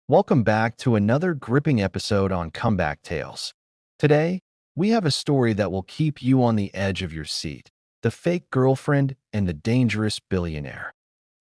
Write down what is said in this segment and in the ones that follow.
Welcome back to another gripping episode on Comeback Tales. Today, we have a story that will keep you on the edge of your seat: the fake girlfriend and the dangerous billionaire.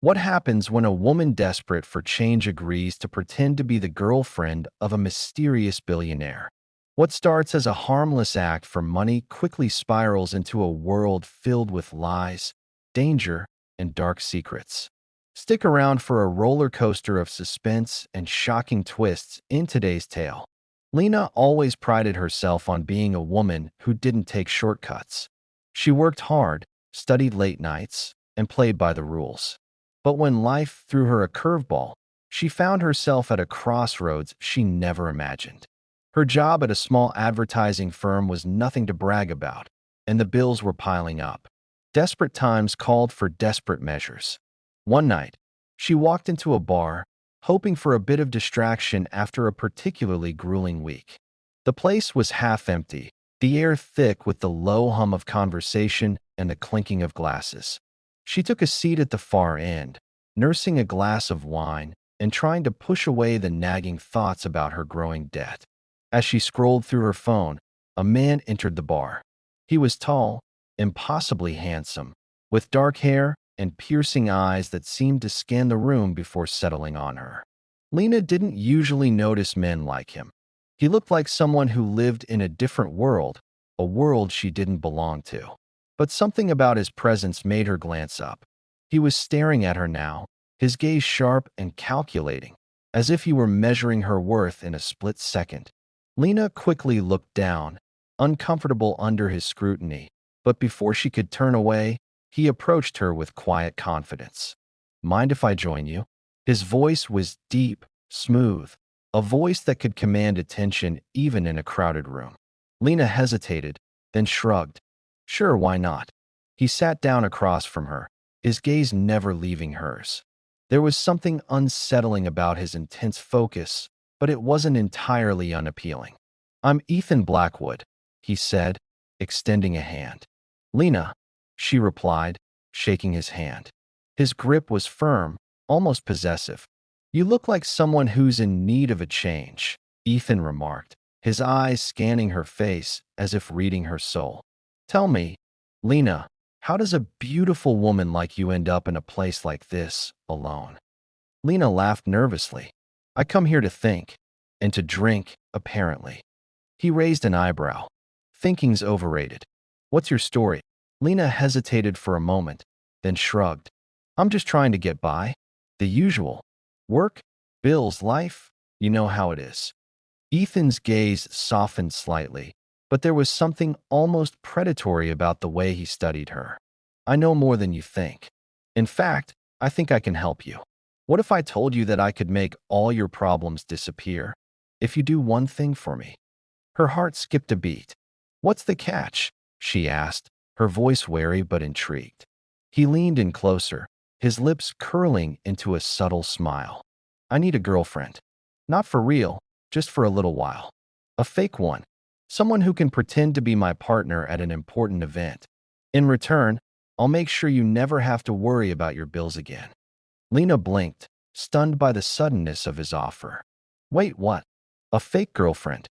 What happens when a woman desperate for change agrees to pretend to be the girlfriend of a mysterious billionaire? What starts as a harmless act for money quickly spirals into a world filled with lies, danger, and dark secrets. Stick around for a roller coaster of suspense and shocking twists in today's tale. Lena always prided herself on being a woman who didn't take shortcuts. She worked hard, studied late nights, and played by the rules. But when life threw her a curveball, she found herself at a crossroads she never imagined. Her job at a small advertising firm was nothing to brag about, and the bills were piling up. Desperate times called for desperate measures. One night, she walked into a bar, hoping for a bit of distraction after a particularly grueling week. The place was half empty, the air thick with the low hum of conversation and the clinking of glasses. She took a seat at the far end, nursing a glass of wine and trying to push away the nagging thoughts about her growing debt. As she scrolled through her phone, a man entered the bar. He was tall, impossibly handsome, with dark hair and piercing eyes that seemed to scan the room before settling on her. Lena didn't usually notice men like him. He looked like someone who lived in a different world, a world she didn't belong to. But something about his presence made her glance up. He was staring at her now, his gaze sharp and calculating, as if he were measuring her worth in a split second. Lena quickly looked down, uncomfortable under his scrutiny, but before she could turn away, he approached her with quiet confidence. "Mind if I join you?" His voice was deep, smooth, a voice that could command attention even in a crowded room. Lena hesitated, then shrugged. "Sure, why not?" He sat down across from her, his gaze never leaving hers. There was something unsettling about his intense focus, but it wasn't entirely unappealing. "I'm Ethan Blackwood," he said, extending a hand. "Lena," she replied, shaking his hand. His grip was firm, almost possessive. "You look like someone who's in need of a change," Ethan remarked, his eyes scanning her face as if reading her soul. "Tell me, Lena, how does a beautiful woman like you end up in a place like this, alone?" Lena laughed nervously. "I come here to think, and to drink, apparently." He raised an eyebrow. "Thinking's overrated. What's your story?" Lena hesitated for a moment, then shrugged. "I'm just trying to get by. The usual. Work, bills, life. You know how it is." Ethan's gaze softened slightly, but there was something almost predatory about the way he studied her. "I know more than you think. In fact, I think I can help you. What if I told you that I could make all your problems disappear? If you do one thing for me?" Her heart skipped a beat. "What's the catch?" she asked, her voice wary but intrigued. He leaned in closer, his lips curling into a subtle smile. "I need a girlfriend. Not for real, just for a little while. A fake one. Someone who can pretend to be my partner at an important event. In return, I'll make sure you never have to worry about your bills again." Lena blinked, stunned by the suddenness of his offer. "Wait, what? A fake girlfriend?"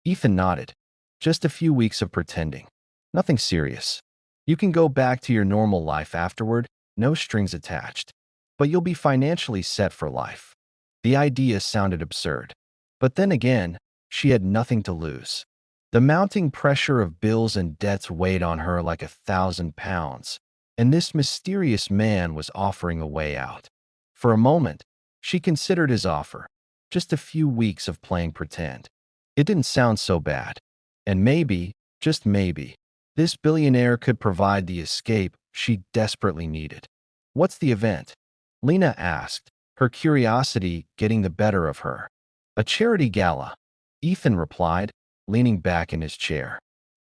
Ethan nodded. "Just a few weeks of pretending. Nothing serious. You can go back to your normal life afterward, no strings attached. But you'll be financially set for life." The idea sounded absurd. But then again, she had nothing to lose. The mounting pressure of bills and debts weighed on her like 1,000 pounds, and this mysterious man was offering a way out. For a moment, she considered his offer. Just a few weeks of playing pretend. It didn't sound so bad. And maybe, just maybe, this billionaire could provide the escape she desperately needed. "What's the event?" Lena asked, her curiosity getting the better of her. "A charity gala," Ethan replied, leaning back in his chair.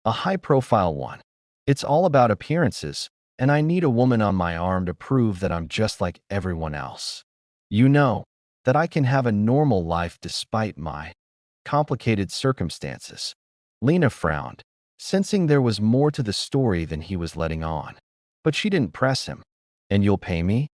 "A high-profile one. It's all about appearances, and I need a woman on my arm to prove that I'm just like everyone else. You know, that I can have a normal life despite my complicated circumstances." Lena frowned, sensing there was more to the story than he was letting on. But she didn't press him. "And you'll pay me?"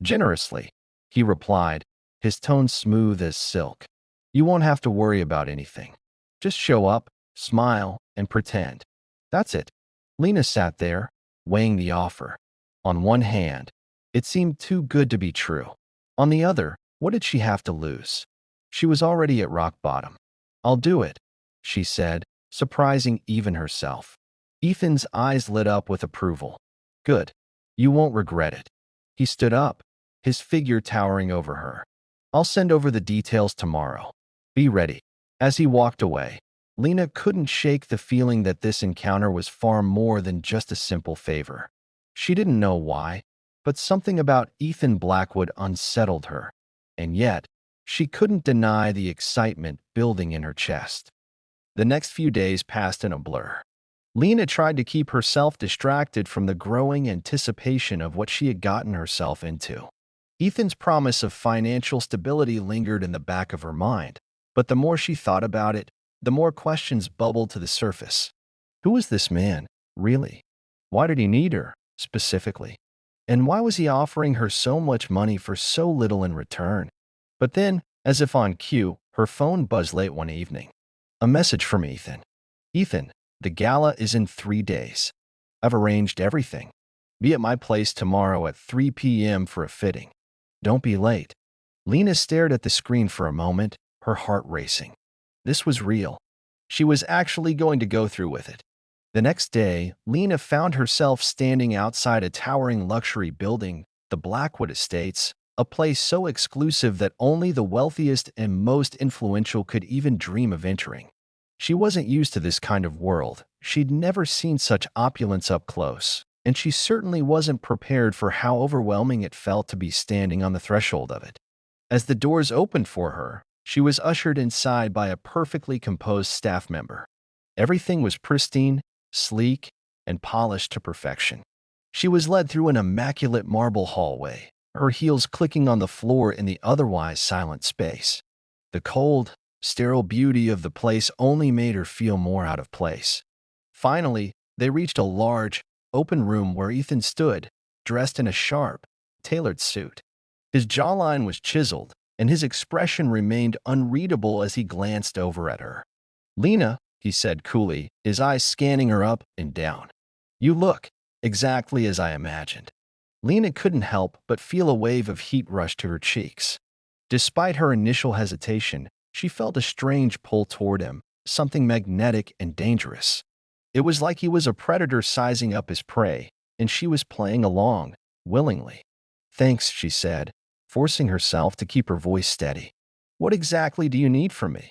"Generously," he replied, his tone smooth as silk. You won't have to worry about anything. Just show up, smile, and pretend. That's it. Lena sat there, weighing the offer. On one hand, it seemed too good to be true. On the other, what did she have to lose? She was already at rock bottom. I'll do it, she said, surprising even herself. Ethan's eyes lit up with approval. Good. You won't regret it. He stood up, his figure towering over her. I'll send over the details tomorrow. Be ready. As he walked away, Lena couldn't shake the feeling that this encounter was far more than just a simple favor. She didn't know why, but something about Ethan Blackwood unsettled her, and yet she couldn't deny the excitement building in her chest. The next few days passed in a blur. Lena tried to keep herself distracted from the growing anticipation of what she had gotten herself into. Ethan's promise of financial stability lingered in the back of her mind, but the more she thought about it, the more questions bubbled to the surface. Who was this man, really? Why did he need her, specifically? And why was he offering her so much money for so little in return? But then, as if on cue, her phone buzzed late one evening. A message from Ethan. Ethan, the gala is in 3 days. I've arranged everything. Be at my place tomorrow at 3 p.m. for a fitting. Don't be late. Lena stared at the screen for a moment, her heart racing. This was real. She was actually going to go through with it. The next day, Lena found herself standing outside a towering luxury building, the Blackwood Estates, a place so exclusive that only the wealthiest and most influential could even dream of entering. She wasn't used to this kind of world. She'd never seen such opulence up close, and she certainly wasn't prepared for how overwhelming it felt to be standing on the threshold of it. As the doors opened for her, she was ushered inside by a perfectly composed staff member. Everything was pristine, sleek, and polished to perfection. She was led through an immaculate marble hallway, her heels clicking on the floor in the otherwise silent space. The cold, sterile beauty of the place only made her feel more out of place. Finally, they reached a large, open room where Ethan stood, dressed in a sharp, tailored suit. His jawline was chiseled, and his expression remained unreadable as he glanced over at her. Lena, he said coolly, his eyes scanning her up and down. You look exactly as I imagined. Lena couldn't help but feel a wave of heat rush to her cheeks. Despite her initial hesitation, she felt a strange pull toward him, something magnetic and dangerous. It was like he was a predator sizing up his prey, and she was playing along, willingly. Thanks, she said, forcing herself to keep her voice steady. What exactly do you need from me?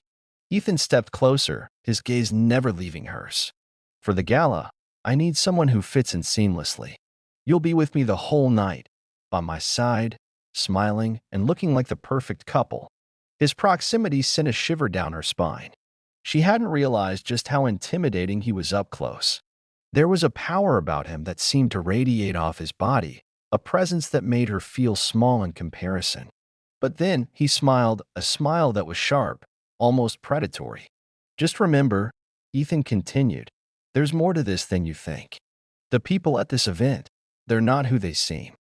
Ethan stepped closer, his gaze never leaving hers. For the gala, I need someone who fits in seamlessly. You'll be with me the whole night, by my side, smiling and looking like the perfect couple. His proximity sent a shiver down her spine. She hadn't realized just how intimidating he was up close. There was a power about him that seemed to radiate off his body, a presence that made her feel small in comparison. But then he smiled, a smile that was sharp, almost predatory. Just remember, Ethan continued, there's more to this than you think. The people at this event, they're not who they seem.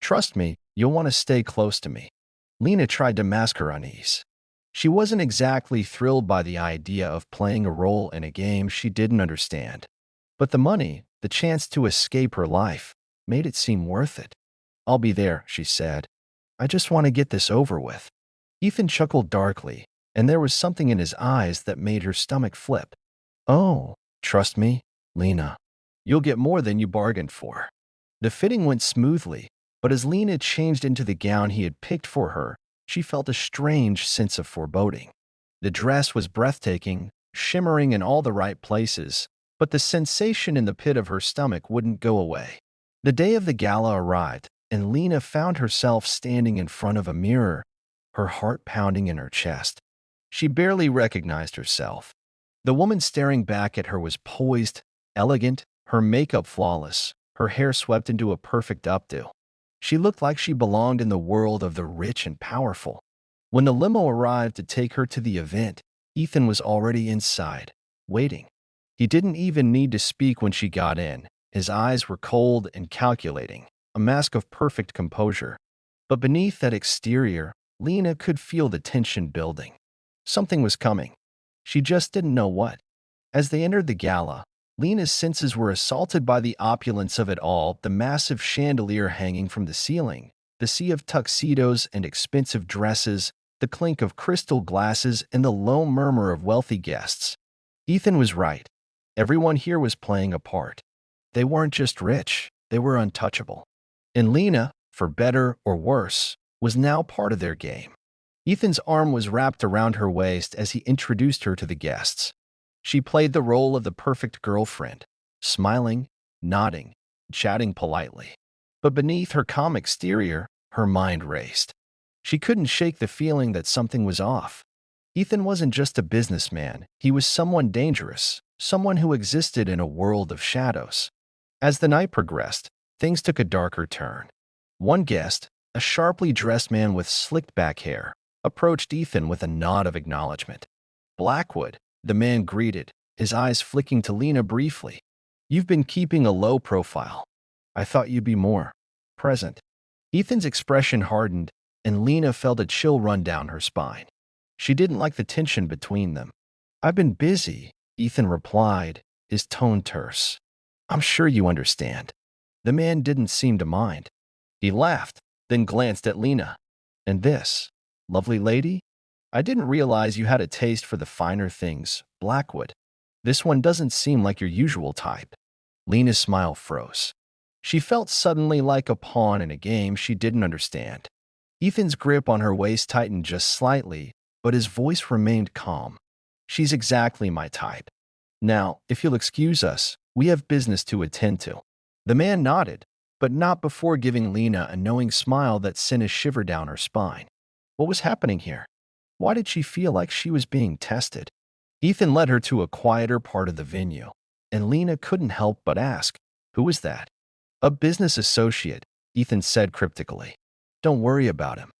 Trust me, you'll want to stay close to me. Lena tried to mask her unease. She wasn't exactly thrilled by the idea of playing a role in a game she didn't understand. But the money, the chance to escape her life, made it seem worth it. I'll be there, she said. I just want to get this over with. Ethan chuckled darkly, and there was something in his eyes that made her stomach flip. Oh, trust me, Lena. You'll get more than you bargained for. The fitting went smoothly, but as Lena changed into the gown he had picked for her, she felt a strange sense of foreboding. The dress was breathtaking, shimmering in all the right places, but the sensation in the pit of her stomach wouldn't go away. The day of the gala arrived, and Lena found herself standing in front of a mirror, her heart pounding in her chest. She barely recognized herself. The woman staring back at her was poised, elegant, her makeup flawless, her hair swept into a perfect updo. She looked like she belonged in the world of the rich and powerful. When the limo arrived to take her to the event, Ethan was already inside, waiting. He didn't even need to speak when she got in. His eyes were cold and calculating, a mask of perfect composure. But beneath that exterior, Lena could feel the tension building. Something was coming. She just didn't know what. As they entered the gala, Lena's senses were assaulted by the opulence of it all, the massive chandelier hanging from the ceiling, the sea of tuxedos and expensive dresses, the clink of crystal glasses, and the low murmur of wealthy guests. Ethan was right. Everyone here was playing a part. They weren't just rich, they were untouchable. And Lena, for better or worse, was now part of their game. Ethan's arm was wrapped around her waist as he introduced her to the guests. She played the role of the perfect girlfriend, smiling, nodding, chatting politely. But beneath her calm exterior, her mind raced. She couldn't shake the feeling that something was off. Ethan wasn't just a businessman, he was someone dangerous, someone who existed in a world of shadows. As the night progressed, things took a darker turn. One guest, a sharply dressed man with slicked back hair, approached Ethan with a nod of acknowledgement. Blackwood, the man greeted, his eyes flicking to Lena briefly. You've been keeping a low profile. I thought you'd be more present. Ethan's expression hardened, and Lena felt a chill run down her spine. She didn't like the tension between them. I've been busy, Ethan replied, his tone terse. I'm sure you understand. The man didn't seem to mind. He laughed, then glanced at Lena. And this, lovely lady? I didn't realize you had a taste for the finer things, Blackwood. This one doesn't seem like your usual type. Lena's smile froze. She felt suddenly like a pawn in a game she didn't understand. Ethan's grip on her waist tightened just slightly, but his voice remained calm. She's exactly my type. Now, if you'll excuse us, we have business to attend to. The man nodded, but not before giving Lena a knowing smile that sent a shiver down her spine. What was happening here? Why did she feel like she was being tested? Ethan led her to a quieter part of the venue, and Lena couldn't help but ask, who was that? A business associate, Ethan said cryptically. Don't worry about him.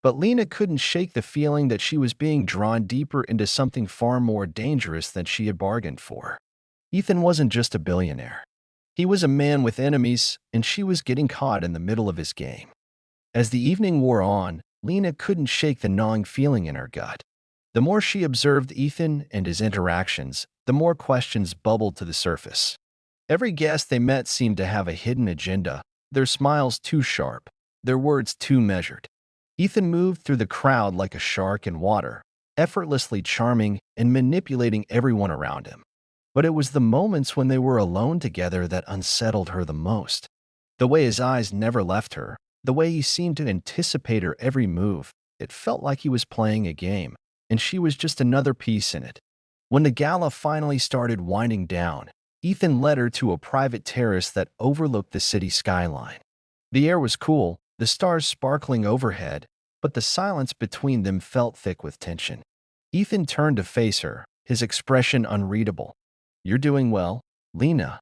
But Lena couldn't shake the feeling that she was being drawn deeper into something far more dangerous than she had bargained for. Ethan wasn't just a billionaire. He was a man with enemies, and she was getting caught in the middle of his game. As the evening wore on, Lena couldn't shake the gnawing feeling in her gut. The more she observed Ethan and his interactions, the more questions bubbled to the surface. Every guest they met seemed to have a hidden agenda, their smiles too sharp, their words too measured. Ethan moved through the crowd like a shark in water, effortlessly charming and manipulating everyone around him. But it was the moments when they were alone together that unsettled her the most. The way his eyes never left her, the way he seemed to anticipate her every move, it felt like he was playing a game, and she was just another piece in it. When the gala finally started winding down, Ethan led her to a private terrace that overlooked the city skyline. The air was cool, the stars sparkling overhead, but the silence between them felt thick with tension. Ethan turned to face her, his expression unreadable. You're doing well, Lena.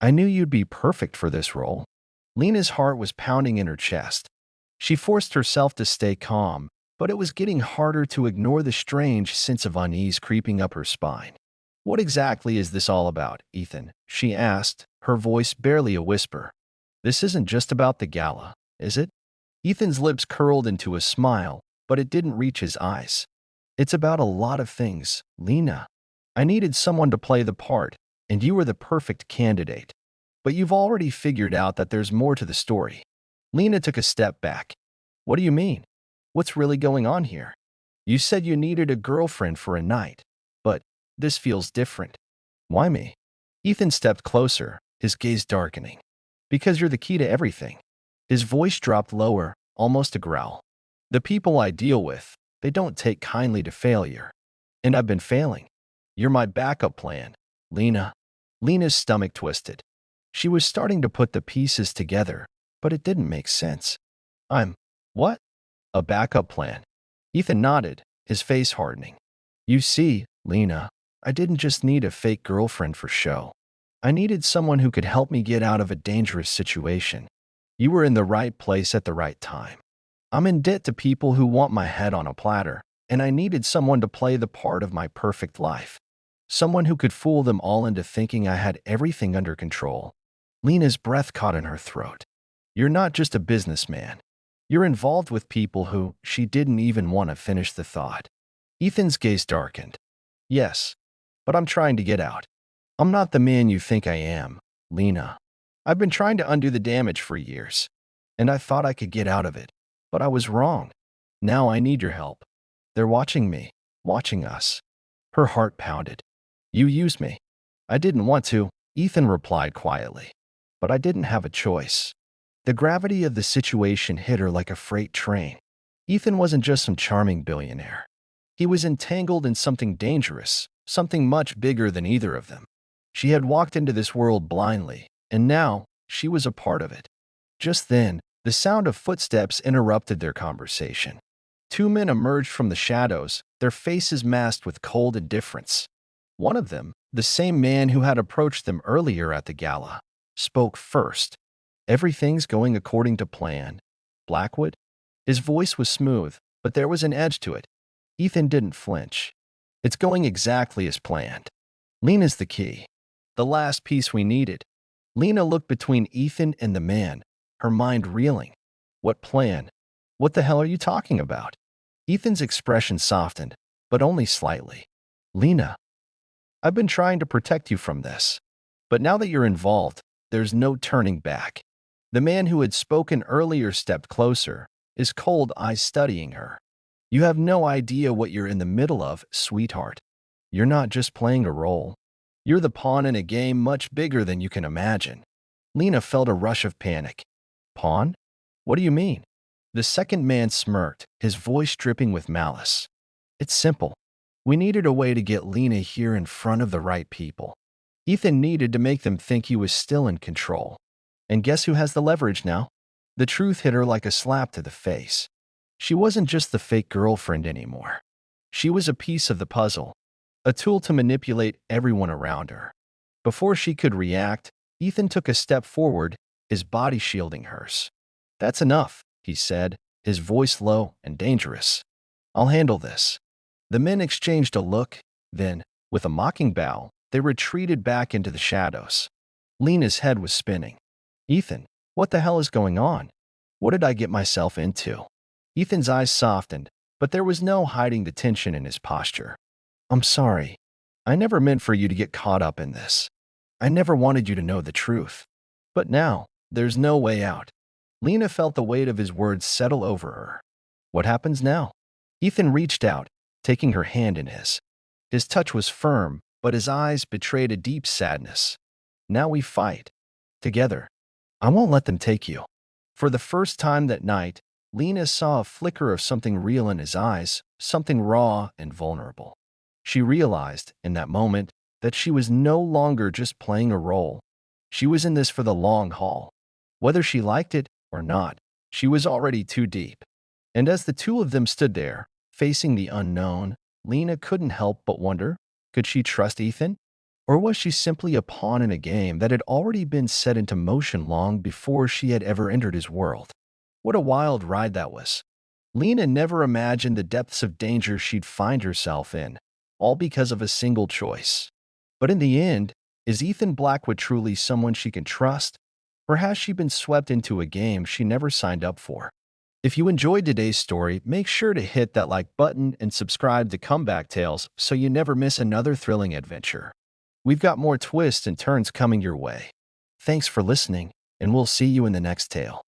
I knew you'd be perfect for this role. Lena's heart was pounding in her chest. She forced herself to stay calm, but it was getting harder to ignore the strange sense of unease creeping up her spine. What exactly is this all about, Ethan? She asked, her voice barely a whisper. This isn't just about the gala, is it? Ethan's lips curled into a smile, but it didn't reach his eyes. It's about a lot of things, Lena. I needed someone to play the part, and you were the perfect candidate. But you've already figured out that there's more to the story. Lena took a step back. What do you mean? What's really going on here? You said you needed a girlfriend for a night, but this feels different. Why me? Ethan stepped closer, his gaze darkening. Because you're the key to everything. His voice dropped lower, almost a growl. The people I deal with, they don't take kindly to failure. And I've been failing. You're my backup plan, Lena. Lena's stomach twisted. She was starting to put the pieces together, but it didn't make sense. What? A backup plan? Ethan nodded, his face hardening. You see, Lena, I didn't just need a fake girlfriend for show. I needed someone who could help me get out of a dangerous situation. You were in the right place at the right time. I'm in debt to people who want my head on a platter, and I needed someone to play the part of my perfect life. Someone who could fool them all into thinking I had everything under control. Lena's breath caught in her throat. You're not just a businessman. You're involved with people who, she didn't even want to finish the thought. Ethan's gaze darkened. Yes, but I'm trying to get out. I'm not the man you think I am, Lena. I've been trying to undo the damage for years, and I thought I could get out of it, but I was wrong. Now I need your help. They're watching me, watching us. Her heart pounded. You used me. I didn't want to, Ethan replied quietly, but I didn't have a choice. The gravity of the situation hit her like a freight train. Ethan wasn't just some charming billionaire. He was entangled in something dangerous, something much bigger than either of them. She had walked into this world blindly, and now she was a part of it. Just then, the sound of footsteps interrupted their conversation. Two men emerged from the shadows, their faces masked with cold indifference. One of them, the same man who had approached them earlier at the gala, spoke first. Everything's going according to plan. Blackwood? His voice was smooth, but there was an edge to it. Ethan didn't flinch. It's going exactly as planned. Lena's the key. The last piece we needed. Lena looked between Ethan and the man, her mind reeling. What plan? What the hell are you talking about? Ethan's expression softened, but only slightly. Lena, I've been trying to protect you from this. But now that you're involved, there's no turning back. The man who had spoken earlier stepped closer, his cold eyes studying her. You have no idea what you're in the middle of, sweetheart. You're not just playing a role. You're the pawn in a game much bigger than you can imagine. Lena felt a rush of panic. Pawn? What do you mean? The second man smirked, his voice dripping with malice. It's simple. We needed a way to get Lena here in front of the right people. Ethan needed to make them think he was still in control. And guess who has the leverage now? The truth hit her like a slap to the face. She wasn't just the fake girlfriend anymore. She was a piece of the puzzle, a tool to manipulate everyone around her. Before she could react, Ethan took a step forward, his body shielding hers. That's enough, he said, his voice low and dangerous. I'll handle this. The men exchanged a look, then, with a mocking bow, they retreated back into the shadows. Lena's head was spinning. Ethan, what the hell is going on? What did I get myself into? Ethan's eyes softened, but there was no hiding the tension in his posture. I'm sorry. I never meant for you to get caught up in this. I never wanted you to know the truth. But now, there's no way out. Lena felt the weight of his words settle over her. What happens now? Ethan reached out, taking her hand in his. His touch was firm, but his eyes betrayed a deep sadness. Now we fight. Together. I won't let them take you. For the first time that night, Lena saw a flicker of something real in his eyes, something raw and vulnerable. She realized, in that moment, that she was no longer just playing a role. She was in this for the long haul. Whether she liked it or not, she was already too deep. And as the two of them stood there, facing the unknown, Lena couldn't help but wonder, could she trust Ethan? Or was she simply a pawn in a game that had already been set into motion long before she had ever entered his world? What a wild ride that was. Lena never imagined the depths of danger she'd find herself in, all because of a single choice. But in the end, is Ethan Blackwood truly someone she can trust? Or has she been swept into a game she never signed up for? If you enjoyed today's story, make sure to hit that like button and subscribe to Comeback Tales so you never miss another thrilling adventure. We've got more twists and turns coming your way. Thanks for listening, and we'll see you in the next tale.